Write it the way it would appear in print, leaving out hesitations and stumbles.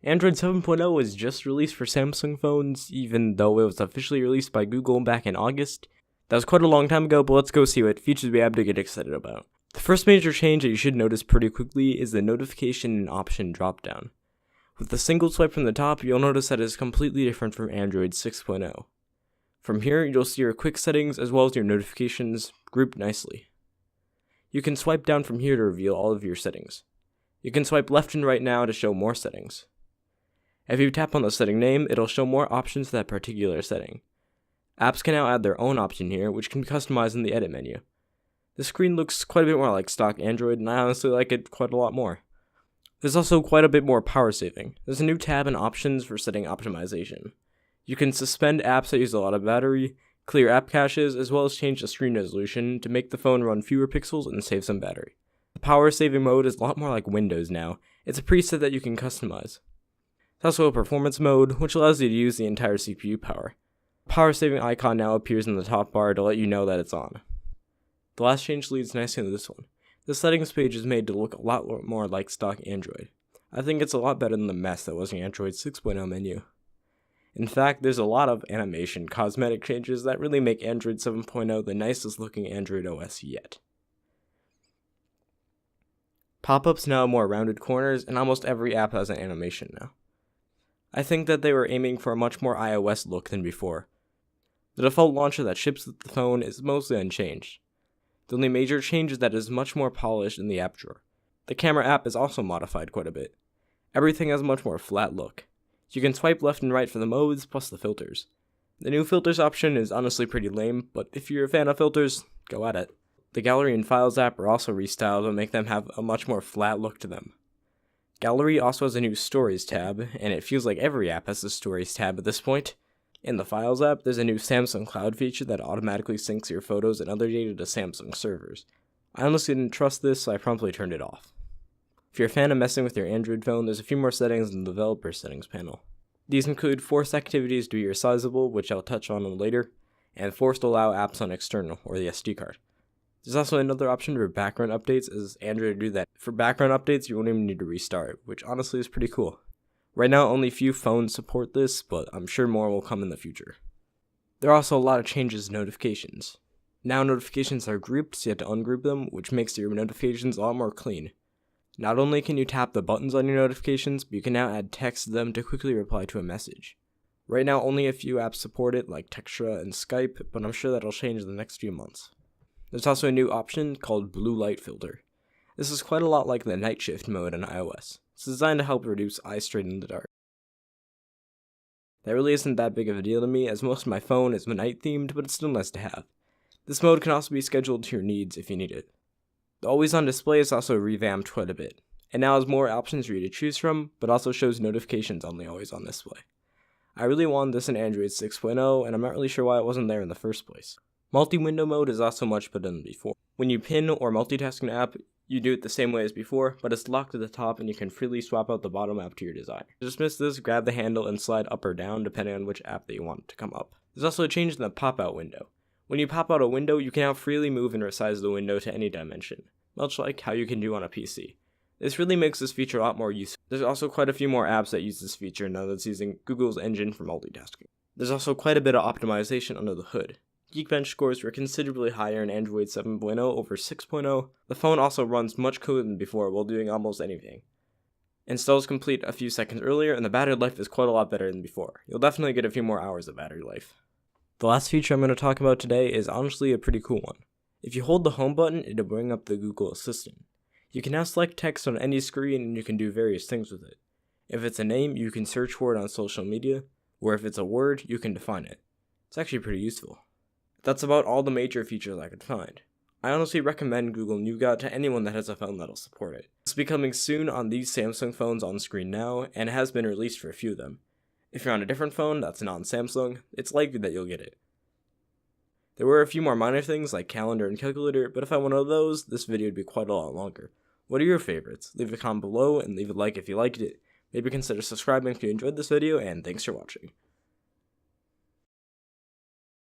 Android 7.0 was just released for Samsung phones, even though it was officially released by Google back in August. That was quite a long time ago, but let's go see what features we have to get excited about. The first major change that you should notice pretty quickly is the notification and option dropdown. With a single swipe from the top, you'll notice that it is completely different from Android 6.0. From here, you'll see your quick settings as well as your notifications grouped nicely. You can swipe down from here to reveal all of your settings. You can swipe left and right now to show more settings. If you tap on the setting name, it'll show more options for that particular setting. Apps can now add their own option here, which can be customized in the edit menu. The screen looks quite a bit more like stock Android, and I honestly like it quite a lot more. There's also quite a bit more power saving. There's a new tab and options for setting optimization. You can suspend apps that use a lot of battery, clear app caches, as well as change the screen resolution to make the phone run fewer pixels and save some battery. The power saving mode is a lot more like Windows now. It's a preset that you can customize. There's also a performance mode, which allows you to use the entire CPU power. The power saving icon now appears in the top bar to let you know that it's on. The last change leads nicely into this one. The settings page is made to look a lot more like stock Android. I think it's a lot better than the mess that was the Android 6.0 menu. In fact, there's a lot of animation cosmetic changes that really make Android 7.0 the nicest looking Android OS yet. Pop-ups now have more rounded corners, and almost every app has an animation now. I think that they were aiming for a much more iOS look than before. The default launcher that ships with the phone is mostly unchanged. The only major change is that it is much more polished in the app drawer. The camera app is also modified quite a bit. Everything has a much more flat look. You can swipe left and right for the modes, plus the filters. The new filters option is honestly pretty lame, but if you're a fan of filters, go at it. The Gallery and Files app are also restyled to make them have a much more flat look to them. Gallery also has a new Stories tab, and it feels like every app has a Stories tab at this point. In the Files app, there's a new Samsung Cloud feature that automatically syncs your photos and other data to Samsung servers. I honestly didn't trust this, so I promptly turned it off. If you're a fan of messing with your Android phone, there's a few more settings in the Developer Settings panel. These include Force Activities to be resizable, which I'll touch on later, and Force to allow apps on external, or the SD card. There's also another option for background updates, as Android do that. For background updates, you won't even need to restart, which honestly is pretty cool. Right now, only few phones support this, but I'm sure more will come in the future. There are also a lot of changes to notifications. Now notifications are grouped, so you have to ungroup them, which makes your notifications a lot more clean. Not only can you tap the buttons on your notifications, but you can now add text to them to quickly reply to a message. Right now, only a few apps support it, like Textra and Skype, but I'm sure that'll change in the next few months. There's also a new option called Blue Light Filter. This is quite a lot like the Night Shift mode in iOS. It's designed to help reduce eye strain in the dark. That really isn't that big of a deal to me, as most of my phone is night themed, but it's still nice to have. This mode can also be scheduled to your needs if you need it. The Always On display is also revamped quite a bit. It now has more options for you to choose from, but also shows notifications on the Always On display. I really wanted this in Android 6.0, and I'm not really sure why it wasn't there in the first place. Multi-window mode is also much better than before. When you pin or multitask an app, you do it the same way as before, but it's locked at the top and you can freely swap out the bottom app to your desire. To dismiss this, grab the handle and slide up or down depending on which app that you want to come up. There's also a change in the pop-out window. When you pop out a window, you can now freely move and resize the window to any dimension, much like how you can do on a PC. This really makes this feature a lot more useful. There's also quite a few more apps that use this feature now that it's using Google's engine for multitasking. There's also quite a bit of optimization under the hood. Geekbench scores were considerably higher in Android 7.0 over 6.0. The phone also runs much cooler than before while doing almost anything. Installs complete a few seconds earlier, and the battery life is quite a lot better than before. You'll definitely get a few more hours of battery life. The last feature I'm going to talk about today is honestly a pretty cool one. If you hold the home button, it'll bring up the Google Assistant. You can now select text on any screen and you can do various things with it. If it's a name, you can search for it on social media, or if it's a word, you can define it. It's actually pretty useful. That's about all the major features I could find. I honestly recommend Google Nougat to anyone that has a phone that'll support it. It's becoming soon on these Samsung phones on screen now, and has been released for a few of them. If you're on a different phone that's non-Samsung, it's likely that you'll get it. There were a few more minor things like calendar and calculator, but if I wanted those, this video would be quite a lot longer. What are your favorites? Leave a comment below and leave a like if you liked it. Maybe consider subscribing if you enjoyed this video, and thanks for watching.